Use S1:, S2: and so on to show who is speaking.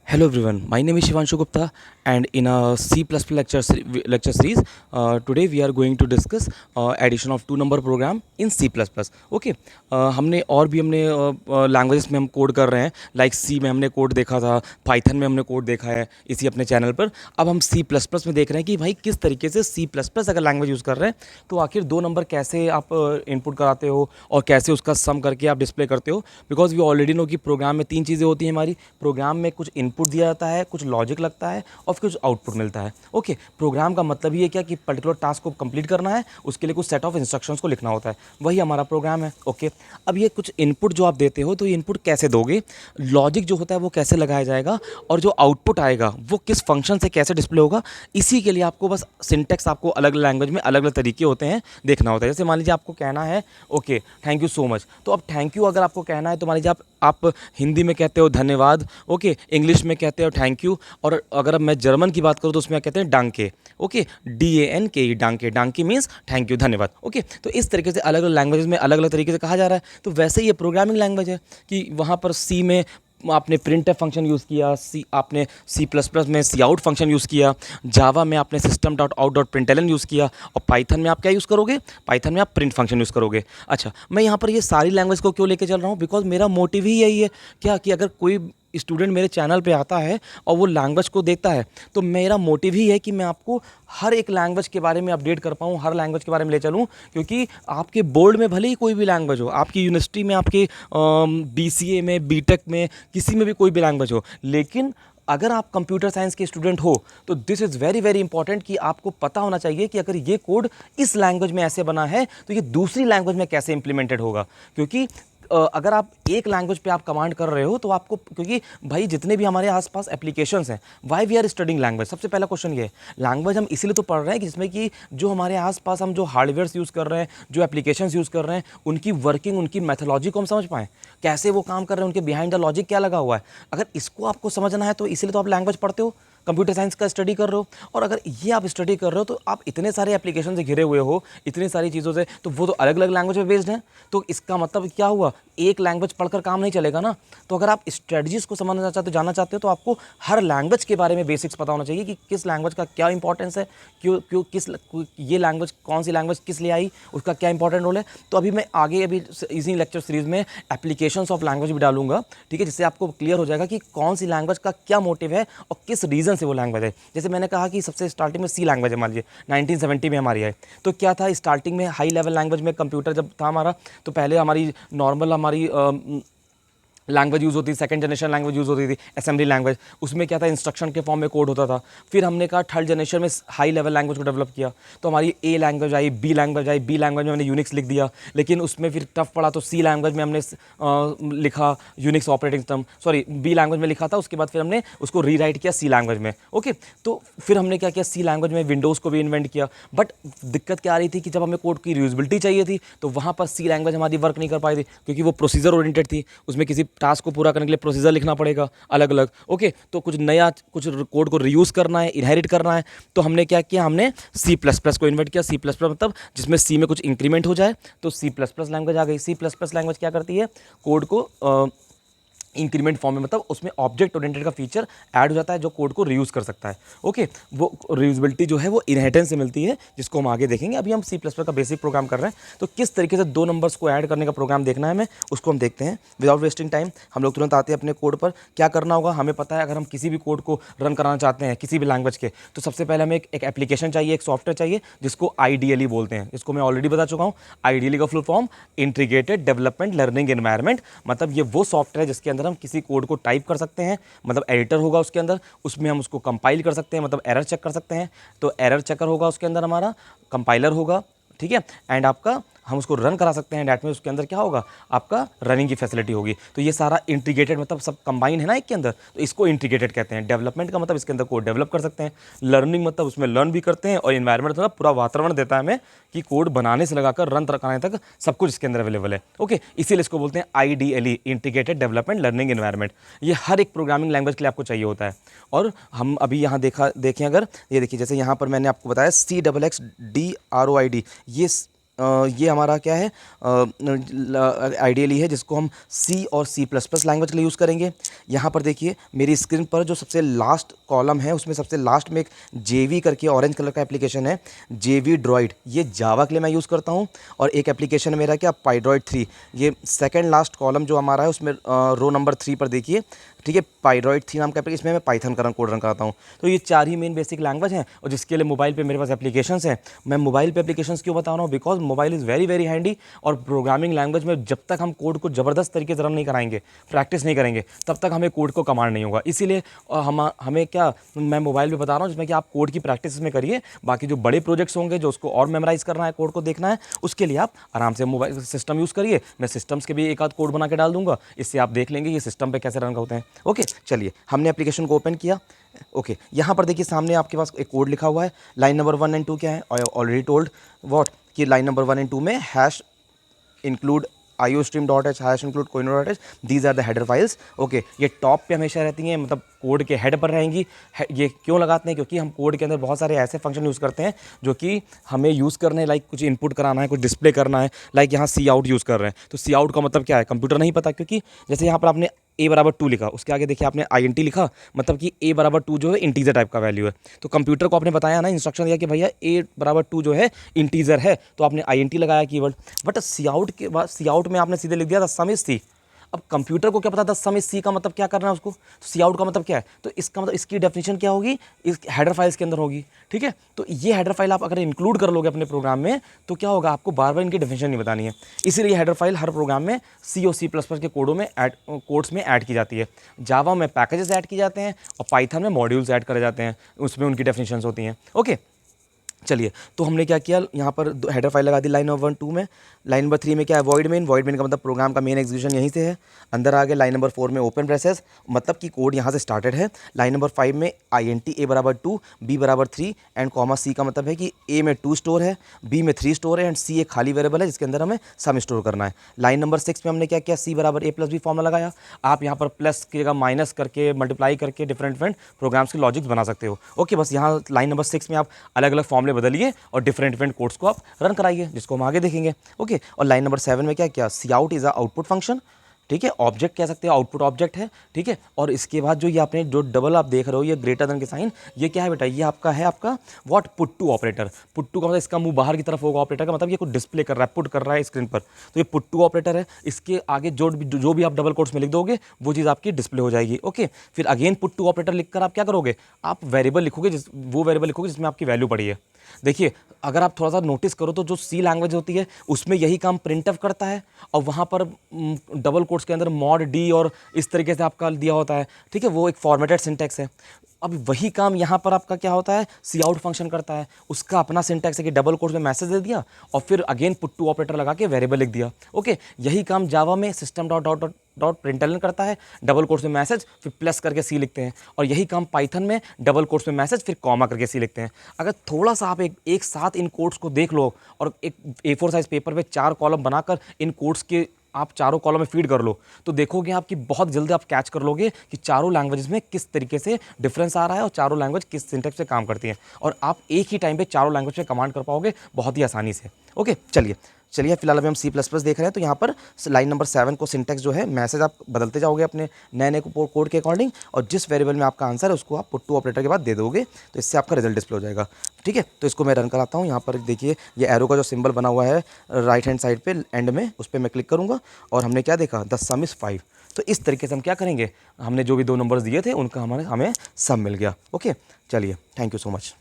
S1: Hello everyone, my name is Shivanshu Gupta and in a C++ lecture series, today we are going to discuss addition of two number program in C++. Okay, हमने और भी हमने languages में हम code कर रहे हैं like C में हमने कोड देखा था, पाइथन में हमने कोड देखा है इसी अपने चैनल पर। अब हम C++ में देख रहे हैं कि भाई किस तरीके से C++ अगर लैंग्वेज यूज़ कर रहे हैं तो आखिर दो नंबर कैसे आप इनपुट कराते हो और कैसे उसका सम करके आप डिस्प्ले करते हो। बिकॉज वी ऑलरेडी नो कि प्रोग्राम में तीन चीज़ें होती हैं हमारी। प्रोग्राम में कुछ इनपुट दिया जाता है, कुछ लॉजिक लगता है और फिर कुछ आउटपुट मिलता है। ओके, प्रोग्राम का मतलब ये क्या कि पर्टिकुलर टास्क को कंप्लीट करना है, उसके लिए कुछ सेट ऑफ इंस्ट्रक्शंस को लिखना होता है, वही हमारा प्रोग्राम है। ओके, अब ये कुछ इनपुट जो आप देते हो तो ये इनपुट कैसे दोगे, लॉजिक जो होता है वो कैसे लगाया जाएगा और जो आउटपुट आएगा वो किस फंक्शन से कैसे डिस्प्ले होगा, इसी के लिए आपको बस सिंटेक्स आपको अलग अलग लैंग्वेज में अलग अलग तरीके होते हैं देखना होता है। जैसे मान लीजिए आपको कहना है okay thank you so much, तो अब थैंक यू अगर आपको कहना है तो मान लीजिए आप हिंदी में कहते हो धन्यवाद, ओके, इंग्लिश में कहते हो थैंक यू, और अगर अब मैं जर्मन की बात करूँ तो उसमें कहते हैं डांके। ओके, DANKE, डांके, डांके मीन्स थैंक यू, धन्यवाद। ओके, तो इस तरीके से अलग अलग लैंग्वेज में अलग अलग तरीके से कहा जा रहा है। तो वैसे ही ये प्रोग्रामिंग लैंग्वेज है कि वहाँ पर सी में आपने प्रिंट फंक्शन यूज़ किया, आपने C++ में सी आउट फंक्शन यूज़ किया, जावा में आपने system dot out dot println use किया और पाइथन में आप क्या यूज़ करोगे, पाइथन में आप प्रिंट फंक्शन यूज़ करोगे। अच्छा, मैं यहाँ पर ये सारी लैंग्वेज को क्यों लेके चल रहा हूँ, बिकॉज मेरा मोटिव ही यही है क्या कि अगर कोई स्टूडेंट मेरे चैनल पे आता है और वो लैंग्वेज को देखता है तो मेरा मोटिव ही है कि मैं आपको हर एक लैंग्वेज के बारे में अपडेट कर पाऊँ, हर लैंग्वेज के बारे में ले चलूँ। क्योंकि आपके बोर्ड में भले ही कोई भी लैंग्वेज हो, आपकी यूनिवर्सिटी में, आपके BCA में, बीटेक में, किसी में भी कोई भी लैंग्वेज हो, लेकिन अगर आप कंप्यूटर साइंस के स्टूडेंट हो तो this is very very important कि आपको पता होना चाहिए कि अगर ये कोड इस लैंग्वेज में ऐसे बना है तो ये दूसरी लैंग्वेज में कैसे इंप्लीमेंटेड होगा। क्योंकि अगर आप एक लैंग्वेज पे आप कमांड कर रहे हो तो आपको, क्योंकि भाई जितने भी हमारे आसपास एप्लीकेशंस हैं, why we are studying language, सबसे पहला क्वेश्चन ये है लैंग्वेज हम इसीलिए तो पढ़ रहे हैं कि जिसमें कि जो हमारे आसपास हम जो हार्डवेयर्स यूज़ कर रहे हैं, जो एप्लीकेशंस यूज़ कर रहे हैं, उनकी वर्किंग, उनकी मैथोलॉजी को हम समझ पाएँ, कैसे वो काम कर रहे हैं, उनके बिहाइंड द लॉजिक क्या लगा हुआ है। अगर इसको आपको समझना है तो इसीलिए तो आप लैंग्वेज पढ़ते हो, कंप्यूटर साइंस का स्टडी कर रहे हो। और अगर ये आप स्टडी कर रहे हो तो आप इतने सारे एप्लीकेशन से घिरे हुए हो, इतनी सारी चीज़ों से, तो वो तो अलग अलग लैंग्वेज में बेस्ड हैं। तो इसका मतलब क्या हुआ, एक लैंग्वेज पढ़कर काम नहीं चलेगा ना। तो अगर आप स्ट्रेटजीज़ को समझना चाहते हो, जानना चाहते हो, तो आपको हर लैंग्वेज के बारे में बेसिक्स पता होना चाहिए कि किस लैंग्वेज का क्या इंपॉर्टेंस है, क्यों क्यों किस ये लैंग्वेज, कौन सी लैंग्वेज किस लिए आई, उसका क्या इंपॉर्टेंट रोल है। तो अभी मैं आगे अभी इसी लेक्चर सीरीज़ में एप्लीकेशंस ऑफ लैंग्वेज भी डालूंगा, ठीक है, जिससे आपको क्लियर हो जाएगा कि कौन सी लैंग्वेज का क्या मोटिव है और किस रीज़न से वो लैंग्वेज है। जैसे मैंने कहा कि सबसे स्टार्टिंग में सी लैंग्वेज है, मान लीजिए 1970 में हमारी है, तो क्या था स्टार्टिंग में हाई लेवल लैंग्वेज में कंप्यूटर जब था हमारा, तो पहले हमारी नॉर्मल हमारी लैंग्वेज यूज़ होती थी, सेकंड जनरेशन लैंग्वेज यूज़ होती थी असेंबली लैंग्वेज। उसमें क्या था, इंस्ट्रक्शन के फॉर्म में कोड होता था। फिर हमने कहा थर्ड जनरेशन में हाई लेवल लैंग्वेज को डेवलप किया, तो हमारी ए लैंग्वेज आई, बी लैंग्वेज आई, बी लैंग्वेज में हमने यूनिक्स लिख दिया। लेकिन उसमें फिर टफ पड़ा तो सी लैंग्वेज में हमने लिखा Unix operating system, sorry B language में लिखा था, उसके बाद फिर हमने उसको रीराइट किया सी लैंग्वेज में। ओके, तो फिर हमने क्या किया, सी लैंग्वेज में विंडोज़ को भी इन्वेंट किया। बट दिक्कत क्या आ रही थी कि जब हमें कोड की रीयूजेबिलिटी चाहिए थी तो वहाँ पर सी लैंग्वेज हमारी वर्क नहीं कर पाई थी, क्योंकि वो प्रोसीजर ओरिएंटेड थी। उसमें किसी टास्क को पूरा करने के लिए प्रोसीजर लिखना पड़ेगा अलग अलग। ओके, तो कुछ नया, कुछ कोड को रीयूज़ करना है, इनहेरिट करना है, तो हमने क्या किया, हमने C++ को इन्वर्ट किया। C++ मतलब जिसमें सी में कुछ इंक्रीमेंट हो जाए, तो C++ लैंग्वेज आ गई। C++ लैंग्वेज क्या करती है, कोड को इंक्रीमेंट फॉर्म में, मतलब उसमें ऑब्जेक्ट ओरिएंटेड का फीचर ऐड हो जाता है जो कोड को रीयूज़ कर सकता है। ओके, वो रीयूजेबिलिटी जो है वो इनहेरिटेंस से मिलती है, जिसको हम आगे देखेंगे। अभी हम C++ का बेसिक प्रोग्राम कर रहे हैं, तो किस तरीके से दो नंबर्स को ऐड करने का प्रोग्राम देखना है हमें, उसको हम देखते हैं। विदाउट वेस्टिंग टाइम हम लोग तुरंत आते हैं अपने कोड पर। क्या करना होगा, हमें पता है अगर हम किसी भी कोड को रन कराना चाहते हैं किसी भी लैंग्वेज के, तो सबसे पहले हमें एक एप्लीकेशन चाहिए, एक सॉफ्टवेयर चाहिए, जिसको IDLE बोलते हैं, जिसको मैं ऑलरेडी बता चुका हूँ। IDLE का full form integrated development learning environment, मतलब ये वो सॉफ्टवेयर है जिसके अंदर हम किसी कोड को टाइप कर सकते हैं, मतलब एडिटर होगा उसके अंदर, उसमें हम उसको कंपाइल कर सकते हैं, मतलब एरर चेक कर सकते हैं। तो एरर चेकर होगा उसके अंदर, हमारा कंपाइलर होगा, ठीक है, एंड आपका हम उसको रन करा सकते हैं। डैट में उसके अंदर क्या होगा, आपका रनिंग की फैसिलिटी होगी। तो ये सारा इंटीग्रेटेड, मतलब सब कंबाइन है ना एक के अंदर, तो इसको इंटीग्रेटेड कहते हैं। डेवलपमेंट का मतलब इसके अंदर कोड डेवलप कर सकते हैं, लर्निंग मतलब उसमें लर्न भी करते हैं, और इन्वायरमेंट मतलब पूरा वातावरण देता है हमें कि कोड बनाने से लगाकर रन कराने तक सब कुछ इसके अंदर अवेलेबल है। ओके, इसीलिए इसको बोलते हैं IDLE, integrated development learning environment. ये हर एक प्रोग्रामिंग लैंग्वेज के लिए आपको चाहिए होता है। और हम अभी यहाँ देखें, अगर ये देखिए, जैसे यहाँ पर मैंने आपको बताया CXXDROID, ये ये हमारा क्या है, आइडियली है, जिसको हम सी और सी प्लस प्लस लैंग्वेज के लिए यूज़ करेंगे। यहाँ पर देखिए मेरी स्क्रीन पर जो सबसे लास्ट कॉलम है उसमें सबसे लास्ट में एक जेवी करके ऑरेंज कलर का एप्लीकेशन है, जेवी ड्रॉइड। ये जावा के लिए मैं यूज़ करता हूँ। और एक एप्लीकेशन है मेरा क्या, पाइड्रॉइड 3। ये सेकेंड लास्ट कॉलम जो हमारा है उसमें रो नंबर 3 पर देखिए, ठीक है, पाइड्रॉइड 3 नाम का एप्लीकेशन, इसमें मैं पाइथन का कोड रन कराता हूँ। तो ये 4 ही मेन बेसिक लैंग्वेज हैं, और जिसके लिए मोबाइल पे मेरे पास एप्लीकेशंस हैं। मैं मोबाइल पे एप्लीकेशंस क्यों बता रहा हूँ, because mobile is very very handy. और प्रोग्रामिंग लैंग्वेज में जब तक हम कोड को ज़बरदस्त तरीके से रन नहीं कराएंगे, प्रैक्टिस नहीं करेंगे, तब तक हमें कोड को कमांड नहीं होगा। इसीलिए हमें क्या, मैं मोबाइल पे बता रहा हूँ जिसमें कि आप कोड की प्रैक्टिस में करिए। बाकी जो बड़े प्रोजेक्ट्स होंगे जो उसको और मेमोराइज करना है, कोड को देखना है, उसके लिए आप आराम से मोबाइल सिस्टम यूज़ करिए। मैं सिस्टम्स के भी एक आध कोड बना के डाल दूंगा, इससे आप देख लेंगे ये सिस्टम पे कैसे रन होते हैं। ओके, चलिए हमने एप्लीकेशन को ओपन किया। ओके, यहाँ पर देखिए सामने आपके पास एक कोड लिखा हुआ है। लाइन नंबर 1 एंड 2 क्या है, ऑलरेडी टोल्ड व्हाट, कि लाइन नंबर 1 एंड 2 में hash include iostream.h hash include coin.h, these are the header files. Okay, ये टॉप पे हमेशा रहती हैं, मतलब कोड के हेड पर रहेंगी। ये क्यों लगाते हैं, क्योंकि हम कोड के अंदर बहुत सारे ऐसे फंक्शन यूज़ करते हैं जो कि हमें यूज़ करने, लाइक कुछ इनपुट कराना है, कुछ डिस्प्ले करना है। लाइक यहाँ सी आउट यूज़ कर रहे हैं, तो सी आउट का मतलब क्या है, कंप्यूटर नहीं पता, क्योंकि जैसे यहाँ पर आपने a बराबर 2 लिखा, उसके आगे देखिए आपने INT लिखा, मतलब कि a बराबर 2 जो है इंटीजर टाइप का वैल्यू है। तो कंप्यूटर को आपने बताया ना, इंस्ट्रक्शन दिया कि भैया a बराबर 2 जो है इंटीजर है, तो आपने INT लगाया कीवर्ड। बट सी आउट के बाद, सी आउट में आपने सीधे लिख दिया द सम इज सी। अब कंप्यूटर को क्या पता था सम इज सी का मतलब क्या करना है उसको, तो सी आउट का मतलब क्या है, तो इसका मतलब इसकी डेफिनेशन क्या होगी, इस हेडर फाइल्स के अंदर होगी। ठीक है, तो ये हेडर फाइल आप अगर इंक्लूड कर लोगे अपने प्रोग्राम में, तो क्या होगा, आपको बार बार इनकी डेफिनेशन नहीं बतानी है। इसीलिए हेडर फाइल हर प्रोग्राम में सी और सी प्लस प्लस के कोड्स में ऐड की जाती है। जावा में पैकेजेस ऐड किए जाते हैं, और पाइथन में मॉड्यूल्स ऐड करे जाते हैं, उसमें उनकी डेफिनेशन होती हैं। ओके, चलिए, तो हमने क्या किया, यहाँ पर हेडर फाइल लगा दी लाइन नंबर 1 2 में। लाइन नंबर 3 में क्या है, वॉइड मेन। वॉइड मेन का मतलब प्रोग्राम का मेन एग्जीक्यूशन यहीं से है, अंदर आ गए। लाइन नंबर 4 में ओपन ब्रेसेस, मतलब कि कोड यहाँ से स्टार्टेड है। लाइन नंबर 5 में INT a बराबर 2 b बराबर 3 एंड कॉमा c का मतलब है कि a में 2 स्टोर है, b में 3 स्टोर है, एंड c एक खाली वेरिएबल है जिसके अंदर हमें सम स्टोर करना है। लाइन नंबर 6 में हमने क्या किया, c बराबर a प्लस b फॉर्मूला लगाया। आप यहाँ पर प्लस की जगह माइनस करके, मल्टीप्लाई करके डिफरेंट डिफरेंट प्रोग्राम्स के लॉजिक्स बना सकते हो। ओके, बस यहाँ लाइन नंबर 6 में आप अलग अलग फॉर्मूले बदलिए और डिफरेंट कोड्स को आप रन कराइए, जिसको हम आगे देखेंगे। ओके, और लाइन नंबर 7 में क्या किया, cout is a output function. ठीक है, ऑब्जेक्ट कह सकते हो, आउटपुट ऑब्जेक्ट है। ठीक है, और इसके बाद जो ये आपने जो डबल आप देख रहे हो, ये ग्रेटर देन के साइन, ये क्या है बेटा, ये आपका है आपका what, put to operator. Put to का मतलब इसका मुंह बाहर की तरफ होगा, ऑपरेटर का मतलब ये कुछ डिस्प्ले कर रहा है, पुट कर रहा है स्क्रीन पर, तो ये पुट टू ऑपरेटर है। इसके आगे जो भी आप डबल कोट्स में लिख दोगे वो चीज़ आपकी डिस्प्ले हो जाएगी। ओके, फिर अगेन पुट टू ऑपरेटर लिखकर आप क्या करोगे, आप वेरिएबल लिखोगे, वो वेरिएबल लिखोगे जिसमें आपकी वैल्यू पड़ी है। देखिए, अगर आप थोड़ा सा नोटिस करो तो जो सी लैंग्वेज होती है उसमें यही काम प्रिंटफ करता है, और वहाँ पर डबल कोट्स के अंदर मॉड डी और इस तरीके से आपका दिया होता है। ठीक है, वो एक फॉर्मेटेड सिंटैक्स है। अब वही काम यहाँ पर आपका क्या होता है, सी आउट फंक्शन करता है, उसका अपना सिंटैक्स है कि डबल कोट्स में मैसेज दे दिया और फिर अगेन पुट टू ऑपरेटर लगा के वेरिएबल लिख दिया। ओके, यही काम जावा में system dot dot dot println करता है, डबल कोट्स में मैसेज फिर प्लस करके सी लिखते हैं, और यही काम पाइथन में डबल कोट्स में मैसेज फिर कॉमा करके सी लिखते हैं। अगर थोड़ा सा आप एक साथ इन कोड्स को देख लो और एक A4 साइज पेपर पे 4 कॉलम बनाकर इन कोड्स के आप चारों कॉलम में फीड कर लो, तो देखोगे आपकी बहुत जल्दी आप कैच कर लोगे कि चारों लैंग्वेजेस में किस तरीके से डिफरेंस आ रहा है और चारों लैंग्वेज किस सिंटैक्स पे काम करती हैं, और आप एक ही टाइम पे चारों लैंग्वेज पे कमांड कर पाओगे बहुत ही आसानी से। ओके, चलिए फिलहाल अभी हम C++ देख रहे हैं, तो यहाँ पर लाइन नंबर 7 को सिंटैक्स जो है, मैसेज आप बदलते जाओगे अपने नए नए कोड के अकॉर्डिंग, और जिस वेरिएबल में आपका आंसर है उसको आप पुट टू ऑपरेटर के बाद दे दोगे, तो इससे आपका रिजल्ट डिस्प्ले हो जाएगा। ठीक है, तो इसको मैं रन कराता हूँ। यहाँ पर देखिए ये एरो का जो सिंबल बना हुआ है राइट हैंड साइड पे एंड में, उस पर मैं क्लिक करूँगा, और हमने क्या देखा, द सम इज़ 5। तो इस तरीके से हम क्या करेंगे, हमने जो भी 2 नंबर्स दिए थे उनका हमें सम मिल गया। ओके, चलिए, थैंक यू सो मच।